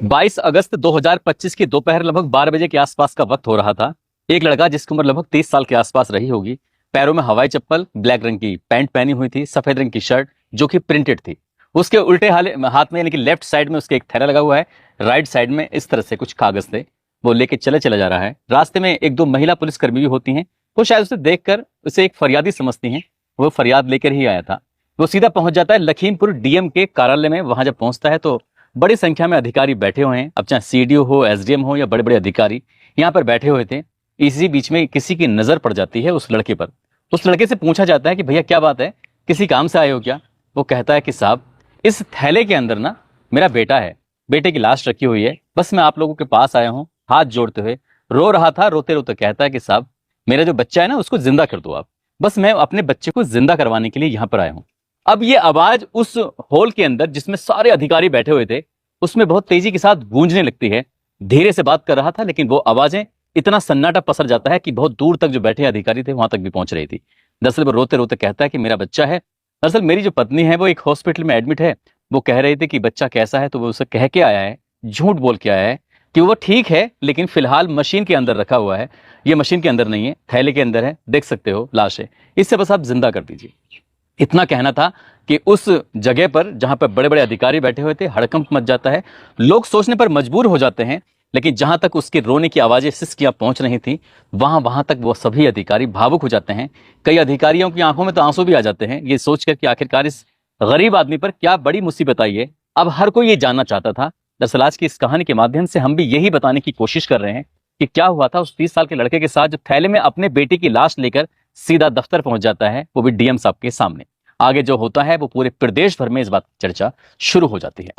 22 अगस्त 2025 की दोपहर लगभग 12 बजे के आसपास का वक्त हो रहा था। एक लड़का जिसकी उम्र लगभग 30 साल के आसपास रही होगी, पैरों में हवाई चप्पल, ब्लैक रंग की पैंट पहनी हुई थी, सफेद रंग की शर्ट जो कि प्रिंटेड थी। उसके उल्टे हाथ में यानी कि लेफ्ट साइड में उसके एक थैला लगा हुआ है, राइट साइड में इस तरह से कुछ कागज थे। वो लेके चला जा रहा है। रास्ते में एक दो महिला पुलिसकर्मी भी होती हैं। वो शायद उसे देखकर उसे एक फरियादी समझती हैं। वो फरियाद लेकर ही आया था। वो सीधा पहुंच जाता है लखीमपुर डीएम के कार्यालय में। वहां जब पहुंचता है तो बड़ी संख्या में अधिकारी बैठे हुए हैं। अब चाहे सीडीओ हो, एसडीएम हो या बड़े बड़े अधिकारी यहाँ पर बैठे हुए थे। इसी बीच में किसी की नजर पड़ जाती है उस लड़के पर। उस लड़के से पूछा जाता है कि भैया क्या बात है, किसी काम से आए हो क्या? वो कहता है कि साहब, इस थैले के अंदर ना मेरा बेटा है, बेटे की लाश रखी हुई है। बस मैं आप लोगों के पास आया हूँ हाथ जोड़ते हुए। रो रहा था, रोते रोते कहता है कि साहब, मेरा जो बच्चा है ना उसको जिंदा कर दो आप। बस मैं अपने बच्चे को जिंदा करवाने के लिए यहाँ पर आया हूँ। अब ये आवाज उस हॉल के अंदर जिसमें सारे अधिकारी बैठे हुए थे उसमें बहुत तेजी के साथ गूंजने लगती है। धीरे से बात कर रहा था लेकिन वो आवाजें इतना सन्नाटा पसर जाता है कि बहुत दूर तक जो बैठे अधिकारी थे वहां तक भी पहुंच रही थी। दरअसल वो रोते रोते कहता है कि मेरा बच्चा है। दरअसल मेरी जो पत्नी है वो एक हॉस्पिटल में एडमिट है। वो कह रही थी कि बच्चा कैसा है, तो वो उसे कह के आया है, झूठ बोल के आया है कि वो ठीक है लेकिन फिलहाल मशीन के अंदर रखा हुआ है। ये मशीन के अंदर नहीं है, थैले के अंदर है, देख सकते हो लाश है, इससे बस आप जिंदा कर दीजिए। इतना कहना था कि उस जगह पर जहां पर बड़े बड़े अधिकारी बैठे हुए थे हड़कंप मच जाता है। लोग सोचने पर मजबूर हो जाते हैं, लेकिन जहां तक उसके रोने की आवाजें सिसकियां पहुंच रही थी वहां तक वो सभी अधिकारी भावुक हो जाते हैं। कई अधिकारियों की आंखों में तो आंसू भी आ जाते हैं, ये सोचकर कि आखिरकार इस गरीब आदमी पर क्या बड़ी मुसीबत आई है। अब हर कोई ये जानना चाहता था। दरअसल आज की इस कहानी के माध्यम से हम भी यही बताने की कोशिश कर रहे हैं कि क्या हुआ था उस 30 साल के लड़के के साथ जो थैले में अपने बेटी की लाश लेकर सीधा दफ्तर पहुंच जाता है, वो भी डीएम साहब के सामने। आगे जो होता है वो पूरे प्रदेश भर में इस बात की चर्चा शुरू हो जाती है।